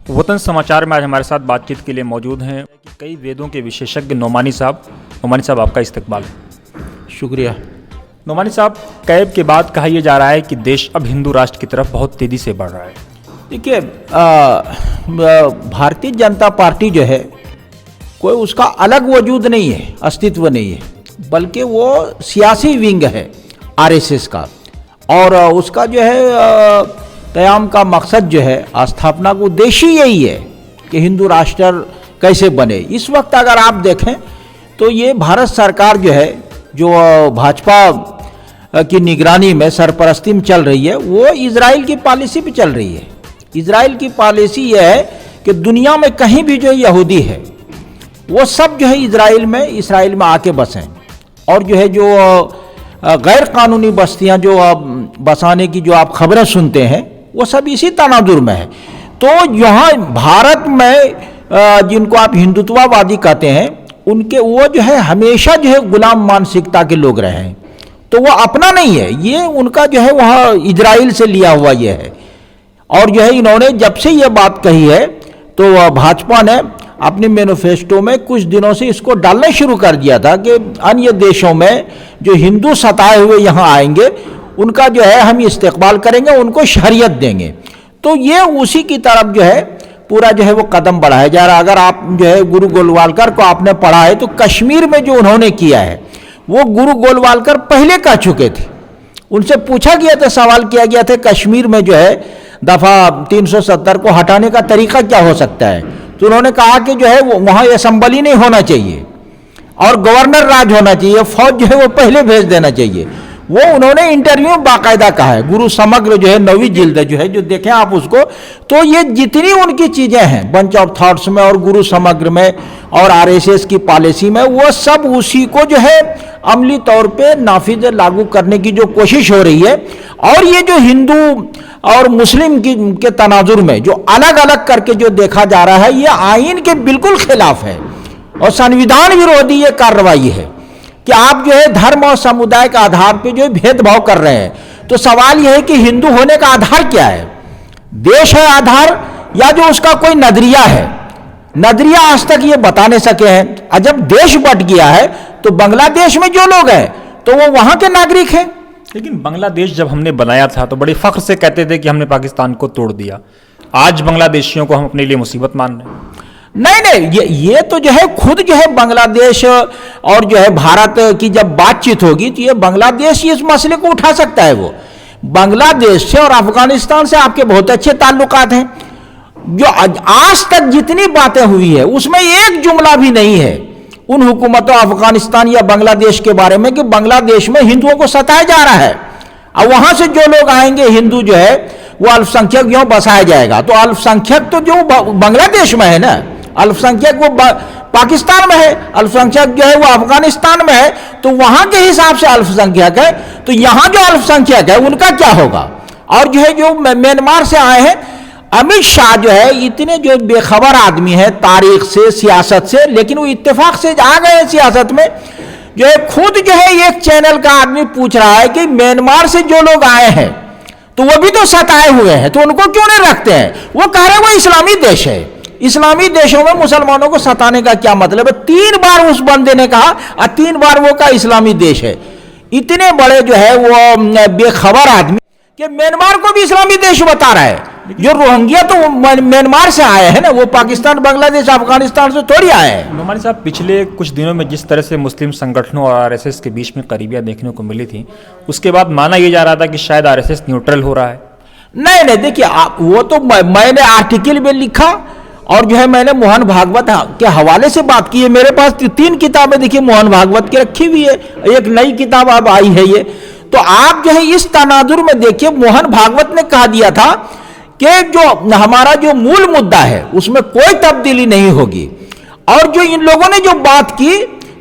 वतन समाचार में आज हमारे साथ बातचीत के लिए मौजूद हैं कई वेदों के विशेषज्ञ नोमानी साहब आपका इस्तकबाल। शुक्रिया। नोमानी साहब, कैब के बाद कहा यह जा रहा है कि देश अब हिंदू राष्ट्र की तरफ बहुत तेज़ी से बढ़ रहा है। देखिए, भारतीय जनता पार्टी जो है कोई उसका अलग वजूद नहीं है, अस्तित्व नहीं है, बल्कि वो सियासी विंग है आरएसएस का। और उसका जो है क़याम का मकसद जो है, स्थापना का उद्देश्य यही है कि हिंदू राष्ट्र कैसे बने। इस वक्त अगर आप देखें तो ये भारत सरकार जो है, जो भाजपा की निगरानी में सरपरस्ती में चल रही है, वो इजराइल की पॉलिसी पे चल रही है। इजराइल की पॉलिसी ये है कि दुनिया में कहीं भी जो यहूदी है वो सब जो है इसराइल में आके बसें, और जो है जो गैर कानूनी बस्तियां जो बसाने की जो आप खबरें सुनते हैं वो सब इसी तनाजुर में है। तो यहाँ भारत में जिनको आप हिंदुत्ववादी कहते हैं, उनके वो जो है हमेशा जो है गुलाम मानसिकता के लोग रहे हैं। तो वो अपना नहीं है, ये उनका जो है वह इजराइल से लिया हुआ ये है। और जो है इन्होंने जब से ये बात कही है तो भाजपा ने अपने मैनिफेस्टो में कुछ दिनों से इसको डालना शुरू कर दिया था कि अन्य देशों में जो हिंदू सताए हुए यहाँ आएंगे उनका जो है हम इस्तेकबाल करेंगे, उनको शरीयत देंगे। तो ये उसी की तरफ जो है पूरा जो है वो कदम बढ़ाया जा रहा है। अगर आप जो है गुरु गोलवालकर को आपने पढ़ा है तो कश्मीर में जो उन्होंने किया है वो गुरु गोलवालकर पहले कह चुके थे। उनसे पूछा गया था, सवाल किया गया था कश्मीर में जो है दफ़ा 370 को हटाने का तरीका क्या हो सकता है, तो उन्होंने कहा कि जो है वहाँ असेंबली नहीं होना चाहिए और गवर्नर राज होना चाहिए, फौज जो है वो पहले भेज देना चाहिए। वो उन्होंने इंटरव्यू में बाकायदा कहा है। गुरु समग्र जो है 9वीं जिल्द जो है, जो देखें आप उसको, तो ये जितनी उनकी चीज़ें हैं बंच ऑफ थॉट्स में और गुरु समग्र में और आरएसएस की पॉलिसी में, वो सब उसी को जो है अमली तौर पे नाफिज लागू करने की जो कोशिश हो रही है। और ये जो हिंदू और मुस्लिम के तनाजुर में जो अलग अलग करके जो देखा जा रहा है, ये आइन के बिल्कुल खिलाफ है और संविधान विरोधी ये कार्रवाई है कि आप जो है धर्म और समुदाय के आधार पे जो भेदभाव कर रहे हैं। तो सवाल यह है कि हिंदू होने का आधार क्या है? देश है आधार, या जो उसका कोई नजरिया है? नजरिया आज तक ये बता नहीं सके हैं। और जब देश बट गया है तो बांग्लादेश में जो लोग हैं तो वो वहां के नागरिक हैं। लेकिन बांग्लादेश जब हमने बनाया था तो बड़े फख्र से कहते थे कि हमने पाकिस्तान को तोड़ दिया। आज बांग्लादेशियों को हम अपने लिए मुसीबत मान रहे हैं। नहीं, ये तो जो है खुद जो है बांग्लादेश और जो है भारत की जब बातचीत होगी तो ये बांग्लादेश इस मसले को उठा सकता है। वो बांग्लादेश से और अफगानिस्तान से आपके बहुत अच्छे ताल्लुकात हैं। जो आज तक जितनी बातें हुई है उसमें एक जुमला भी नहीं है उन हुकूमतों अफगानिस्तान या बांग्लादेश के बारे में कि बांग्लादेश में हिंदुओं को सताया जा रहा है और वहां से जो लोग आएंगे हिंदू जो है वो अल्पसंख्यक क्यों बसाया जाएगा। तो अल्पसंख्यक तो जो बांग्लादेश में है ना, अल्पसंख्यक वो पाकिस्तान में है, अल्पसंख्यक जो है वो अफगानिस्तान में है, तो वहां के हिसाब से अल्पसंख्यक है। तो यहां जो अल्पसंख्यक है उनका क्या होगा? और जो है जो म्यांमार से आए हैं, अमित शाह जो है इतने जो बेखबर आदमी है तारीख से, सियासत से, लेकिन वो इत्तेफाक से आ गए हैं सियासत में। जो है खुद जो है एक चैनल का आदमी पूछ रहा है कि म्यांमार से जो लोग आए हैं तो वो भी तो सताए हुए हैं, तो उनको क्यों नहीं रखते हैं? वो कह रहे हैं वो इस्लामी देश है, इस्लामी देशों में मुसलमानों को सताने का क्या मतलब है? 3 बार उस बंदे ने कहा और 3 बार वो कहा इस्लामी देश है। इतने बड़े जो है वो बेखबर आदमी कि म्यांमार को भी इस्लामी देश बता रहा है। जो रोहिंग्या तो म्यांमार से आए हैं ना, वो पाकिस्तान, बांग्लादेश, अफगानिस्तान से थोड़ी आए हैं। नोमानी साहब, पिछले कुछ दिनों में जिस तरह से मुस्लिम संगठनों और आरएसएस के बीच में करीबियां देखने को मिली थी, उसके बाद माना यह जा रहा था कि शायद आरएसएस न्यूट्रल हो रहा है। नहीं, देखिए वो तो मैंने आर्टिकल में लिखा और जो है मैंने मोहन भागवत के हवाले से बात की है। मेरे पास 3 किताबें देखिए मोहन भागवत की रखी हुई है, एक नई किताब अब आई है ये। तो आप जो है इस तनाजुर में देखिए, मोहन भागवत ने कहा दिया था कि जो हमारा जो मूल मुद्दा है उसमें कोई तब्दीली नहीं होगी। और जो इन लोगों ने जो बात की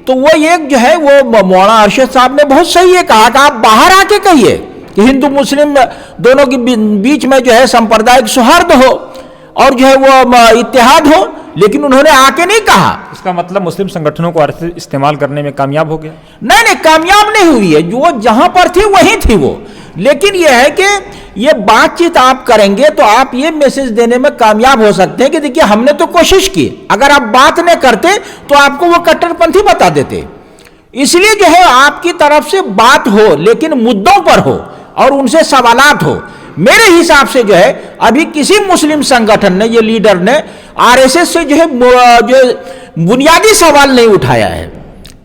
तो वो एक जो है वो मौलाना अरशद साहब ने बहुत सही है कहा कि आप बाहर आके कहिए कि हिंदू मुस्लिम दोनों के बीच में जो है सांप्रदायिक सौहार्द हो और जो है वो इत्तेहाद हो, लेकिन उन्होंने आके नहीं कहा। इसका मतलब मुस्लिम संगठनों को आरएसएस इस्तेमाल करने में कामयाब हो गया? नहीं, कामयाब नहीं हुई है। जो जहां पर थी वहीं थी वो। लेकिन यह है कि ये बातचीत आप करेंगे तो आप ये मैसेज देने में कामयाब हो सकते हैं कि देखिए हमने तो कोशिश की, अगर आप बात न करते तो आपको वो कट्टरपंथी बता देते। इसलिए जो है आपकी तरफ से बात हो लेकिन मुद्दों पर हो और उनसे सवालात हो। मेरे हिसाब से जो है अभी किसी मुस्लिम संगठन ने, ये लीडर ने आरएसएस से जो है बुनियादी सवाल नहीं उठाया है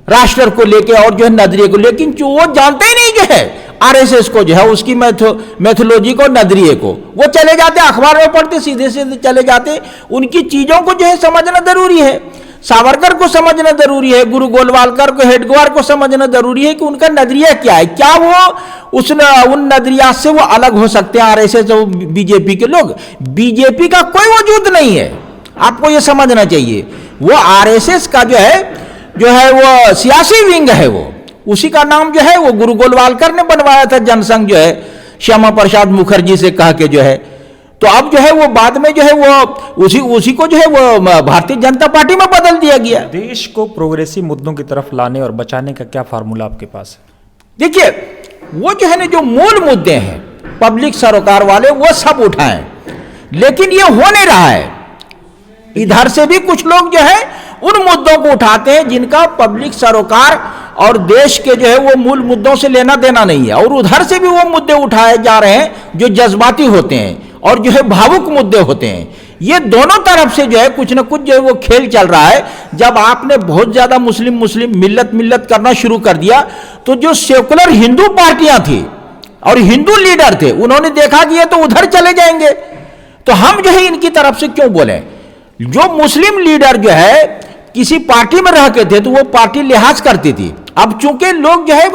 राष्ट्र को लेके और जो है नजरिए को, लेकिन जो वो जानते ही नहीं जो है आरएसएस को जो है उसकी मैथोलॉजी को, नजरिए को, वो चले जाते अखबार में पढ़ते, सीधे सीधे चले जाते। उनकी चीजों को जो है समझना जरूरी है, सावरकर को समझना जरूरी है, गुरु गोलवालकर को, हेडगेवार को समझना जरूरी है कि उनका नजरिया क्या है, क्या वो उन नजरिया से वो अलग हो सकते हैं आरएसएस और बीजेपी के लोग। बीजेपी का कोई वजूद नहीं है, आपको ये समझना चाहिए। वो आरएसएस का जो है वो सियासी विंग है, वो उसी का नाम जो है वो गुरु गोलवालकर ने बनवाया था, जनसंघ जो है श्यामा प्रसाद मुखर्जी से कह के जो है। तो अब जो है वो बाद में जो है वो उसी को जो है वो भारतीय जनता पार्टी में बदल दिया गया। देश को प्रोग्रेसिव मुद्दों की तरफ लाने और बचाने का क्या फार्मूला आपके पास है? देखिए वो जो है ना, जो मूल मुद्दे हैं पब्लिक सरोकार वाले, वो सब उठाएं, लेकिन ये हो नहीं रहा है। इधर से भी कुछ लोग जो है उन मुद्दों को उठाते हैं जिनका पब्लिक सरोकार और देश के जो है वो मूल मुद्दों से लेना देना नहीं है, और उधर से भी वो मुद्दे उठाए जा रहे हैं जो जज्बाती होते हैं और जो है भावुक मुद्दे होते हैं। ये दोनों तरफ से जो है कुछ ना कुछ जो है वो खेल चल रहा है। जब आपने बहुत ज्यादा मुस्लिम मिल्लत करना शुरू कर दिया तो जो सेकुलर हिंदू पार्टियां थी और हिंदू लीडर थे, उन्होंने देखा कि ये तो उधर चले जाएंगे, तो हम जो है इनकी तरफ से क्यों बोले। जो मुस्लिम लीडर जो है किसी पार्टी में रह के थे तो वो पार्टी लिहाज करती थी। अब चूंकि लोग जो है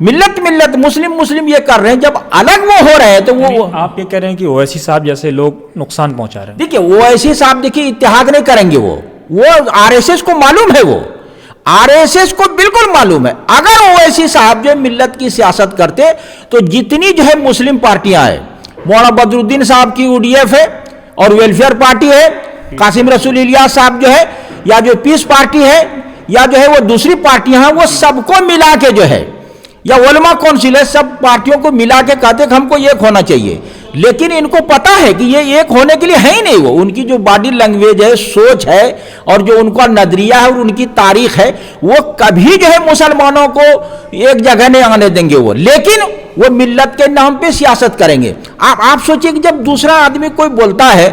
मिल्लत मुस्लिम ये कर रहे हैं, जब अलग वो हो रहे हैं तो वो आप ये कह रहे हैं कि ओवैसी साहब जैसे लोग नुकसान पहुंचा रहे हैं? देखिए ओवैसी साहब देखिए इत्तेहाद नहीं करेंगे, वो आरएसएस को मालूम है, वो आरएसएस को बिल्कुल मालूम है। अगर ओवैसी साहब जो मिल्लत की सियासत करते तो जितनी जो है मुस्लिम पार्टियां हैं, मौलाना बदरुद्दीन साहब की यूडीएफ है और वेलफेयर पार्टी है, कासिम रसूल इलियास साहब जो है, या जो पीस पार्टी है, या जो है वो दूसरी पार्टियां हैं, वो सबको मिला के जो है, या उलमा काउंसिल है, सब पार्टियों को मिला के कहते कि हमको एक होना चाहिए। लेकिन इनको पता है कि ये एक होने के लिए है ही नहीं। वो उनकी जो बॉडी लैंग्वेज है, सोच है और जो उनका नजरिया है और उनकी तारीख है, वो कभी जो है मुसलमानों को एक जगह नहीं आने देंगे वो, लेकिन वो मिल्लत के नाम पे सियासत करेंगे। आप सोचिए कि जब दूसरा आदमी कोई बोलता है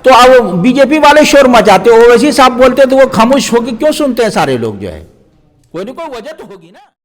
तो अब बीजेपी वाले शोर मचाते, ओवैसी साहब बोलते तो वो खामोश होकर क्यों सुनते हैं सारे लोग जो है? कोई ना कोई वजह तो होगी ना।